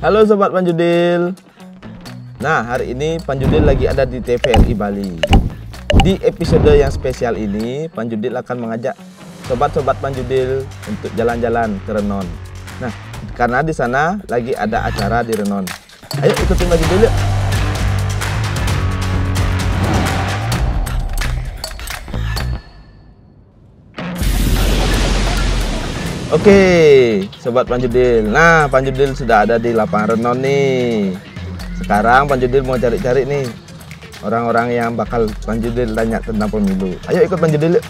Halo Sobat Panjudil. Nah, hari ini Panjudil lagi ada di TVRI Bali. Di episode yang spesial ini, Panjudil akan mengajak sobat-sobat Panjudil untuk jalan-jalan ke Renon. Nah, karena di sana lagi ada acara di Renon. Ayo ikutin Panjudil yuk. Oke, Sobat Panjudil. Nah, Panjudil sudah ada di lapangan Renon nih. Sekarang Panjudil mau cari-cari nih orang-orang yang bakal Panjudil tanya tentang pemilu. Ayo ikut Panjudil yuk.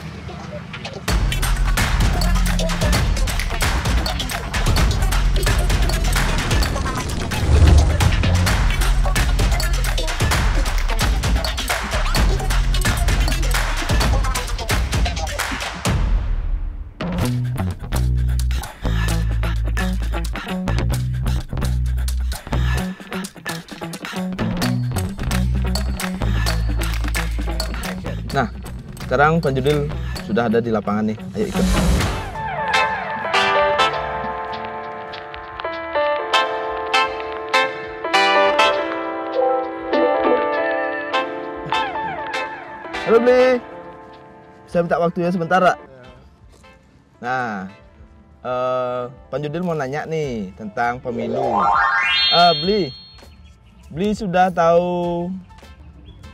Nah, sekarang Panjudil sudah ada di lapangan nih. Ayo ikut. Halo Bli, bisa minta waktunya sebentar Pak? Nah, Panjudil mau nanya nih tentang pemilu. Bli sudah tahu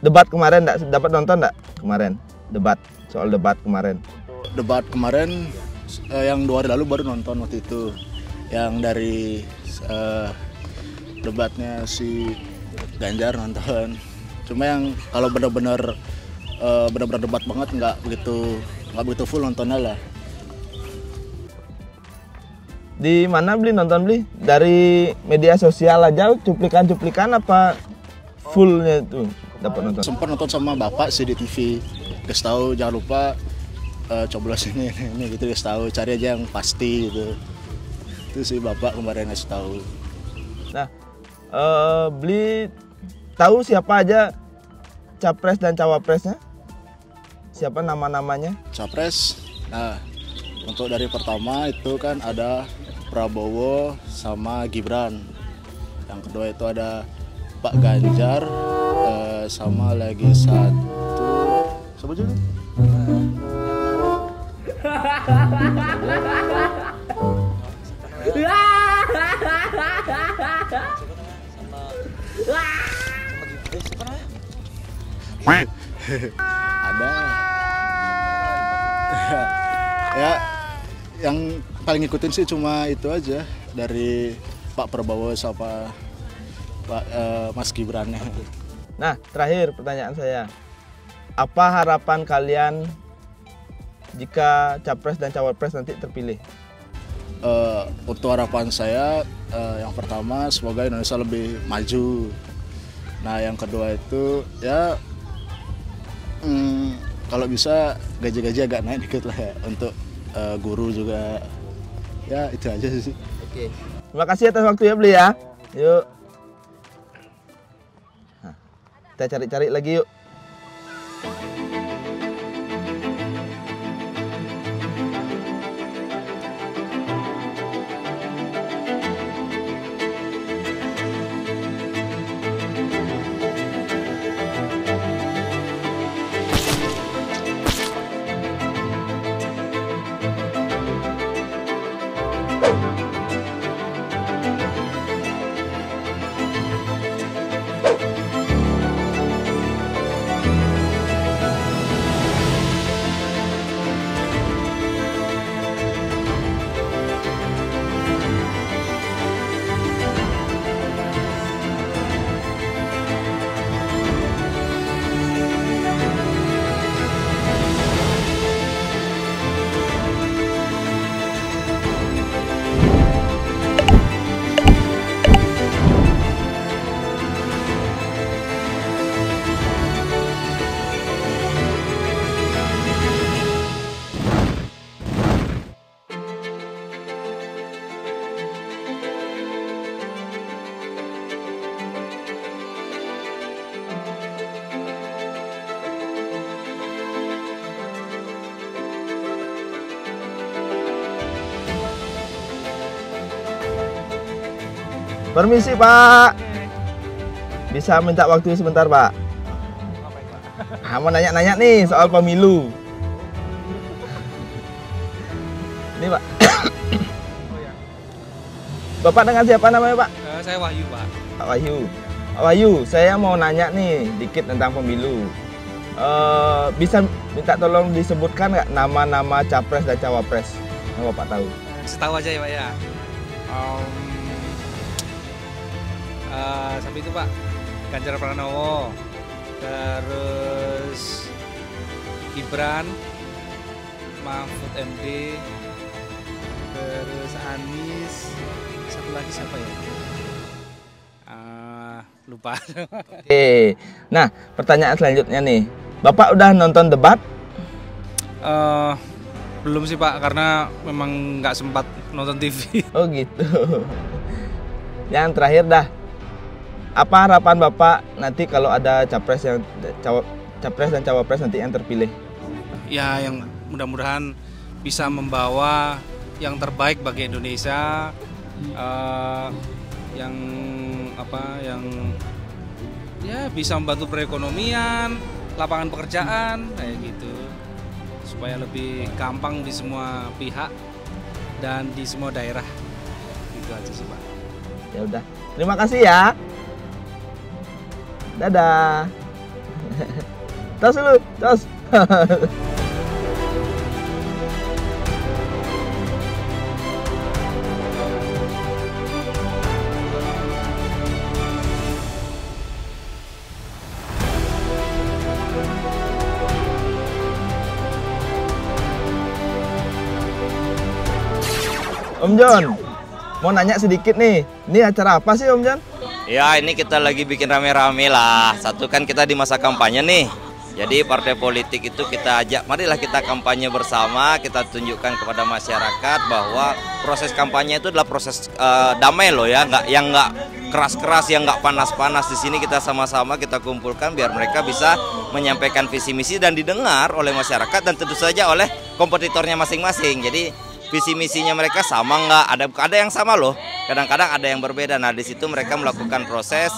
debat kemarin enggak? Dapat nonton enggak kemarin? Soal debat kemarin. Debat kemarin yang 2 hari lalu baru nonton waktu itu. Yang dari debatnya si Ganjar nonton. Cuma yang kalau benar-benar debat banget nggak begitu full nontonnya lah. Di mana Bli nonton Bli? Dari media sosial aja, cuplikan-cuplikan apa fullnya itu dapat nonton? Sempat nonton sama bapak sih di TV. Guys tahu jangan lupa coblos ini gitu, guys tahu cari aja yang pasti gitu. Itu sih bapak kemarin ngasih tahu. Nah, Bli tahu siapa aja capres dan cawapresnya? Siapa nama-namanya? Capres. Nah, untuk dari pertama itu kan ada Prabowo sama Gibran. Yang kedua itu ada Pak Ganjar sama lagi satu. Siapa juga? Ada. Ya, yang paling ngikutin sih cuma itu aja dari Pak Prabowo sama Pak Mas Gibran. Nah, terakhir pertanyaan saya. Apa harapan kalian jika capres dan cawapres nanti terpilih? Untuk harapan saya yang pertama semoga Indonesia lebih maju. Nah, yang kedua itu ya kalau bisa gaji-gaji agak naik dikit lah ya untuk guru juga. Ya itu aja sih. Oke. Terima kasih atas waktu ya Bli ya. Yuk. Nah, kita cari-cari lagi yuk. Permisi Pak. Bisa minta waktu sebentar Pak? Mau nanya-nanya nih soal pemilu. Ini Pak. Bapak dengan siapa namanya Pak? Saya Wahyu Pak. Pak Wahyu. Pak Wahyu, saya mau nanya nih dikit tentang pemilu. Bisa minta tolong disebutkan nggak nama-nama capres dan cawapres yang Bapak tahu? Setahu aja ya Pak ya. Sampai itu Pak, Ganjar Pranowo, terus Gibran, Mahfud MD, terus Anies, satu lagi siapa ya? Lupa. Oke, nah pertanyaan selanjutnya nih, Bapak udah nonton debat? Belum sih Pak, karena memang nggak sempat nonton TV. Oh gitu. Yang terakhir dah, apa harapan Bapak nanti kalau ada capres dan cawapres nanti yang terpilih? Ya, yang mudah-mudahan bisa membawa yang terbaik bagi Indonesia, yang ya bisa membantu perekonomian, lapangan pekerjaan kayak gitu, supaya lebih gampang di semua pihak dan di semua daerah. Gitu aja sih Pak. Ya udah, terima kasih ya. Dadah. Tos dulu, tos. Om John, mau nanya sedikit nih. Ini acara apa sih Om John? Ya, ini kita lagi bikin rame-rame lah. Satu kan kita di masa kampanye nih. Jadi partai politik itu kita ajak, marilah kita kampanye bersama, kita tunjukkan kepada masyarakat bahwa proses kampanye itu adalah proses damai loh ya, yang nggak keras-keras, yang nggak panas-panas. Di sini kita sama-sama kita kumpulkan biar mereka bisa menyampaikan visi misi dan didengar oleh masyarakat dan tentu saja oleh kompetitornya masing-masing. Jadi visi misinya mereka sama nggak? Ada yang sama loh. Kadang-kadang ada yang berbeda. Nah di situ mereka melakukan proses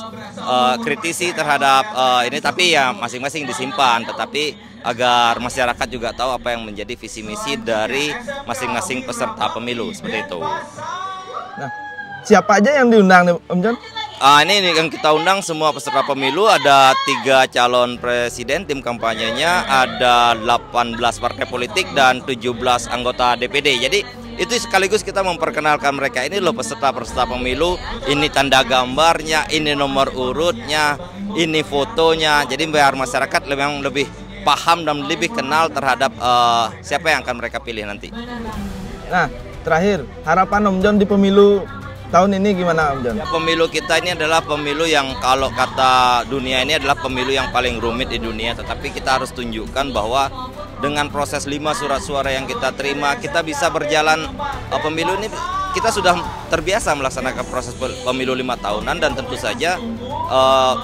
kritisi terhadap ini, tapi ya masing-masing disimpan. Tetapi agar masyarakat juga tahu apa yang menjadi visi misi dari masing-masing peserta pemilu seperti itu. Nah, siapa aja yang diundang nih Om John? Ini yang kita undang semua peserta pemilu, ada 3 calon presiden, tim kampanyenya, ada 18 partai politik dan 17 anggota DPD. Jadi itu sekaligus kita memperkenalkan mereka, ini loh peserta-peserta pemilu, ini tanda gambarnya, ini nomor urutnya, ini fotonya. Jadi biar masyarakat memang lebih paham dan lebih kenal terhadap siapa yang akan mereka pilih nanti. Nah, terakhir, harapan Om John di pemilu tahun ini gimana Om John? Ya, pemilu kita ini adalah pemilu yang kalau kata dunia ini adalah pemilu yang paling rumit di dunia. Tetapi kita harus tunjukkan bahwa dengan proses 5 surat suara yang kita terima, kita bisa berjalan pemilu ini. Kita sudah terbiasa melaksanakan proses pemilu 5 tahunan dan tentu saja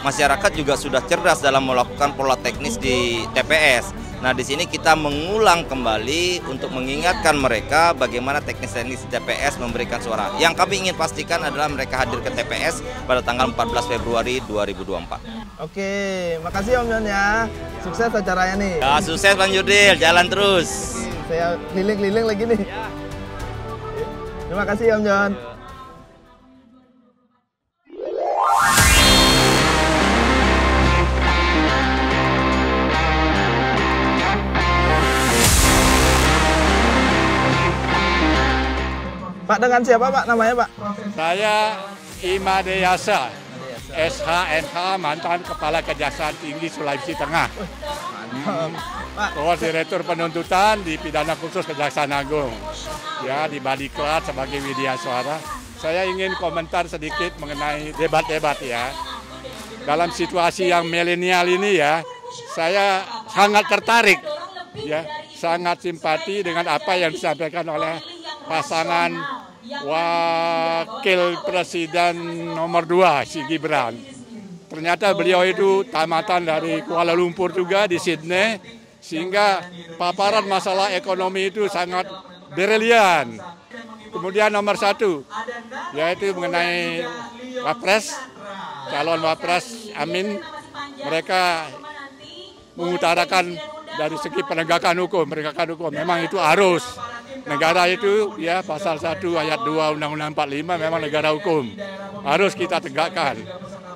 masyarakat juga sudah cerdas dalam melakukan pola teknis di TPS. Nah, di sini kita mengulang kembali untuk mengingatkan mereka bagaimana teknis-teknis TPS memberikan suara. Yang kami ingin pastikan adalah mereka hadir ke TPS pada tanggal 14 Februari 2024. Oke, makasih Om John ya. Sukses acaranya nih. Ya, sukses Bang Judil, jalan terus. Saya keliling-keliling lagi nih. Terima kasih Om John. Pak, dengan siapa Pak namanya Pak? Saya Imade Yasa, SHMH, mantan Kepala Kejaksaan Tinggi Sulawesi Tengah. Pak, Koordinator penuntutan di pidana khusus Kejaksaan Agung. Ya, di Badiklat sebagai Widya Suara. Saya ingin komentar sedikit mengenai debat-debat ya. Dalam situasi yang milenial ini ya, saya sangat tertarik ya, sangat simpati dengan apa yang disampaikan oleh pasangan Wakil Presiden nomor 2 si Gibran. Ternyata beliau itu tamatan dari Kuala Lumpur juga di Sydney, sehingga paparan masalah ekonomi itu sangat brilian. Kemudian nomor 1 yaitu mengenai Wapres, calon Wapres Amin, mereka mengutarakan dari segi penegakan hukum. Memang itu harus. Negara itu ya pasal 1 ayat 2 Undang-Undang 45 memang negara hukum. Harus kita tegakkan.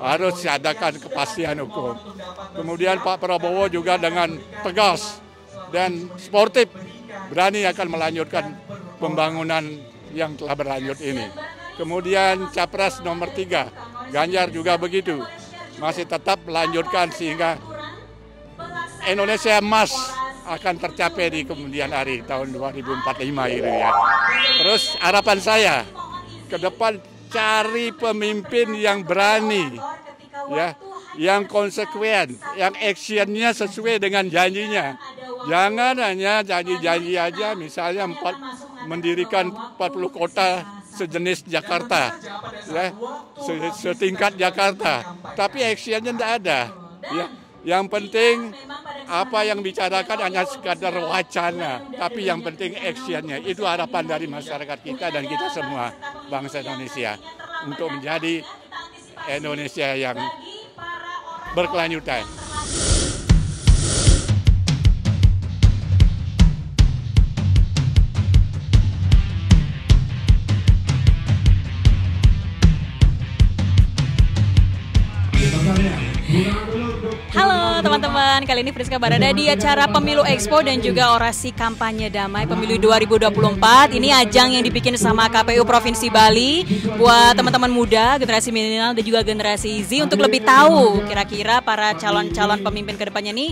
Harus diadakan kepastian hukum. Kemudian Pak Prabowo juga dengan tegas dan sportif berani akan melanjutkan pembangunan yang telah berlanjut ini. Kemudian Capres nomor 3, Ganjar juga begitu. Masih tetap melanjutkan sehingga Indonesia emas akan tercapai di kemudian hari tahun 2045 itu ya. Terus harapan saya ke depan cari pemimpin yang berani ya, yang konsekuen, yang actionnya sesuai dengan janjinya. Jangan hanya janji-janji aja, misalnya mendirikan 40 kota sejenis Jakarta, ya, setingkat Jakarta, tapi actionnya tidak ada. Ya. Yang penting apa yang bicarakan hanya sekadar wacana, tapi yang penting actionnya. Itu harapan dari masyarakat kita dan kita semua bangsa Indonesia untuk menjadi Indonesia yang berkelanjutan. Halo teman-teman, kali ini Friska berada di acara Pemilu Expo dan juga orasi kampanye damai Pemilu 2024. Ini ajang yang dibikin sama KPU Provinsi Bali buat teman-teman muda, generasi milenial dan juga generasi Z untuk lebih tahu kira-kira para calon-calon pemimpin kedepannya nih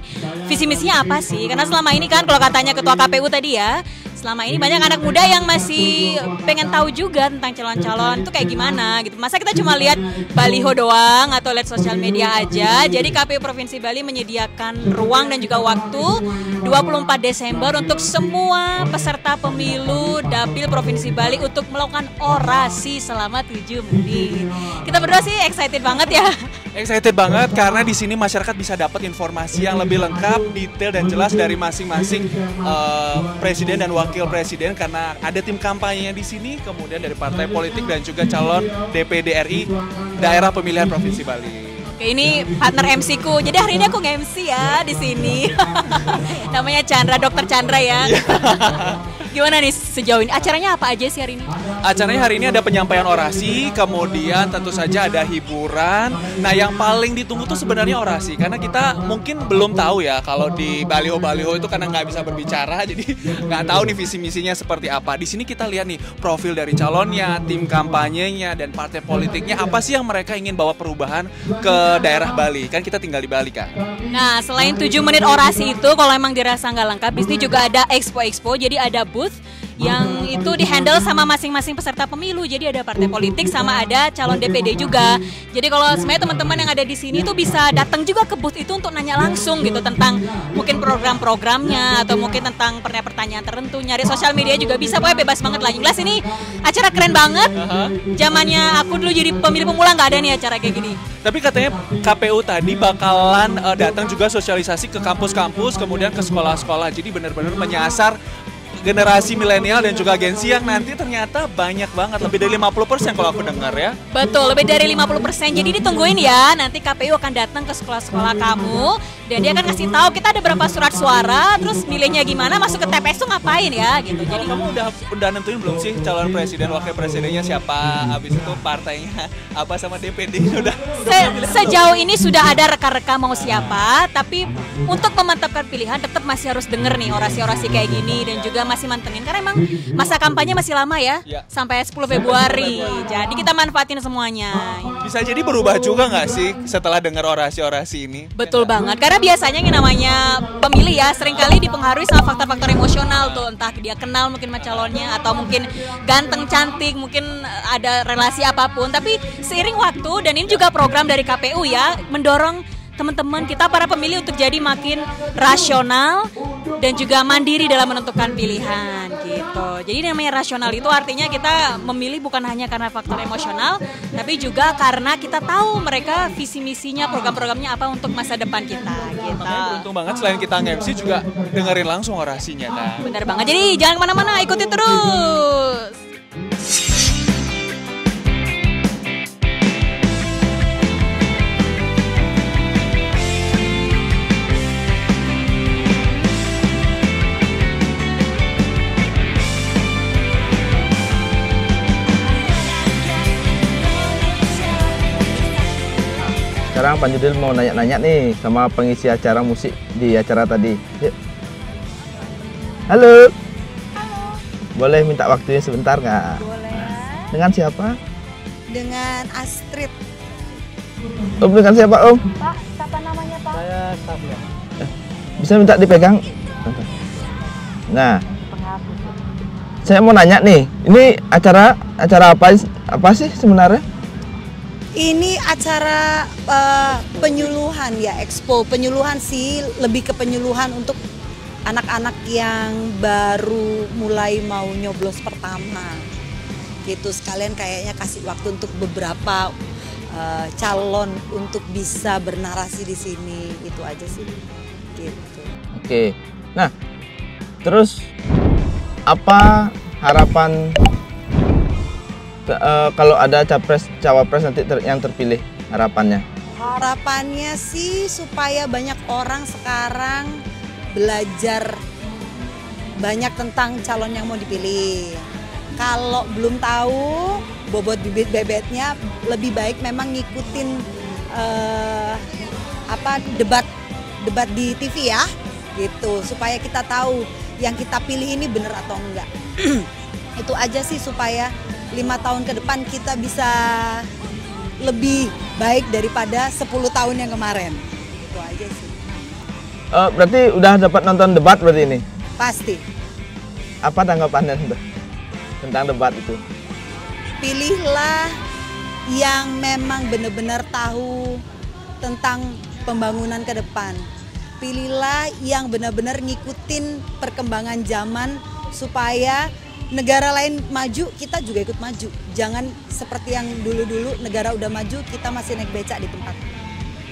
visi misinya apa sih? Karena selama ini kan kalau katanya Ketua KPU tadi ya, selama ini banyak anak muda yang masih pengen tahu juga tentang calon-calon itu kayak gimana gitu. Masa kita cuma lihat baliho doang atau lihat sosial media aja. Jadi KPU Provinsi Bali menyediakan ruang dan juga waktu 24 Desember untuk semua peserta pemilu Dapil Provinsi Bali untuk melakukan orasi selama 7 menit. Kita berdua sih excited banget ya. Excited banget karena di sini masyarakat bisa dapat informasi yang lebih lengkap, detail dan jelas dari masing-masing presiden dan wakil presiden karena ada tim kampanyenya di sini, kemudian dari partai politik dan juga calon DPD RI daerah pemilihan Provinsi Bali. Oke, ini partner MC ku. Jadi hari ini aku nge-MC ya di sini. Namanya Chandra, Dr. Chandra ya. Gimana nih sejauh ini? Acaranya apa aja sih hari ini? Acaranya hari ini ada penyampaian orasi, kemudian tentu saja ada hiburan. Nah, yang paling ditunggu tuh sebenarnya orasi, karena kita mungkin belum tahu ya kalau di baliho-baliho itu karena nggak bisa berbicara, jadi nggak tahu nih visi misinya seperti apa. Di sini kita lihat nih profil dari calonnya, tim kampanyenya, dan partai politiknya apa sih yang mereka ingin bawa perubahan ke daerah Bali. Kan kita tinggal di Bali kan. Nah, selain 7 menit orasi itu, kalau emang dirasa nggak lengkap, di sini juga ada expo-expo, jadi ada booth yang itu dihandle sama masing-masing peserta pemilu. Jadi ada partai politik sama ada calon DPD juga. Jadi kalau sebenarnya teman-teman yang ada di sini tuh bisa datang juga ke booth itu untuk nanya langsung gitu tentang mungkin program-programnya atau mungkin tentang pertanyaan tertentu. Nyari sosial media juga bisa, pokoknya bebas banget lah. Yang jelas ini acara keren banget. Zamannya aku dulu jadi pemilih pemula nggak ada nih acara kayak gini. Tapi katanya KPU tadi bakalan datang juga sosialisasi ke kampus-kampus, kemudian ke sekolah-sekolah. Jadi benar-benar menyasar generasi milenial dan juga agensi yang nanti ternyata banyak banget, lebih dari 50% kalau aku dengar ya. Betul, lebih dari 50%. Jadi ditungguin ya, nanti KPU akan datang ke sekolah-sekolah kamu dan dia akan kasih tahu kita ada berapa surat suara, terus milihnya gimana, masuk ke TPS tuh ngapain ya gitu. Jadi kamu udah nentuin belum sih calon presiden, wakil presidennya siapa, habis itu partainya apa sama DPD udah? Sejauh ini sudah ada reka-reka mau siapa, tapi untuk memantapkan pilihan tetap masih harus denger nih orasi-orasi kayak gini dan juga masih mantengin karena emang masa kampanye masih lama ya, sampai 10 Februari. Jadi kita manfaatin semuanya. Bisa jadi berubah juga nggak sih setelah dengar orasi-orasi ini? Betul banget, karena biasanya yang namanya pemilih ya seringkali dipengaruhi sama faktor-faktor emosional tuh, entah dia kenal mungkin sama calonnya atau mungkin ganteng, cantik, mungkin ada relasi apapun. Tapi seiring waktu, dan ini juga program dari KPU ya, mendorong teman-teman kita para pemilih untuk jadi makin rasional dan juga mandiri dalam menentukan pilihan gitu. Jadi namanya rasional itu artinya kita memilih bukan hanya karena faktor emosional, tapi juga karena kita tahu mereka visi misinya, program-programnya apa untuk masa depan kita gitu. Makanya beruntung banget selain kita nge-MC juga dengerin langsung orasinya kan. Bener banget. Jadi jangan kemana-mana, ikuti terus. sekarang Panjudil mau nanya-nanya nih sama pengisi acara musik di acara tadi. Yuk. Halo. Boleh minta waktunya sebentar nggak? Boleh. Dengan siapa? Dengan Astrid. Om, dengan siapa Om? Pak, siapa namanya Pak? Saya Sabia. Bisa minta dipegang? Nah, saya mau nanya nih, ini acara apa sih sebenarnya? Ini acara penyuluhan ya, expo penyuluhan sih, lebih ke penyuluhan untuk anak-anak yang baru mulai mau nyoblos pertama. Gitu, sekalian kayaknya kasih waktu untuk beberapa calon untuk bisa bernarasi di sini, itu aja sih. Gitu. Oke, nah terus apa harapan kalau ada capres cawapres nanti yang terpilih, harapannya? Harapannya sih supaya banyak orang sekarang belajar banyak tentang calon yang mau dipilih. Kalau belum tahu bobot bibit bebetnya, lebih baik memang ngikutin debat di TV ya, gitu, supaya kita tahu yang kita pilih ini bener atau enggak. Itu aja sih, supaya 5 tahun ke depan kita bisa lebih baik daripada 10 tahun yang kemarin. Itu aja sih. Berarti udah dapat nonton debat berarti ini? Pasti. Apa tanggapannya tentang debat itu? Pilihlah yang memang benar-benar tahu tentang pembangunan ke depan. Pilihlah yang benar-benar ngikutin perkembangan zaman supaya negara lain maju, kita juga ikut maju. Jangan seperti yang dulu-dulu negara udah maju, kita masih naik becak di tempat.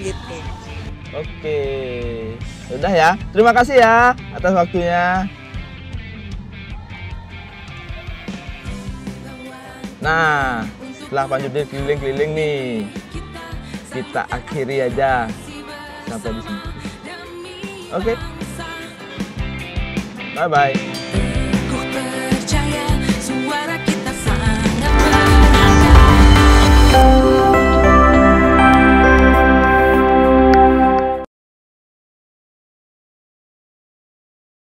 Gitu. Oke, udah ya. Terima kasih ya atas waktunya. Nah, setelah Panjudil keliling-keliling nih, kita akhiri aja sampai di sini. Oke. Bye-bye. Ku percaya suara kita sangat berharga.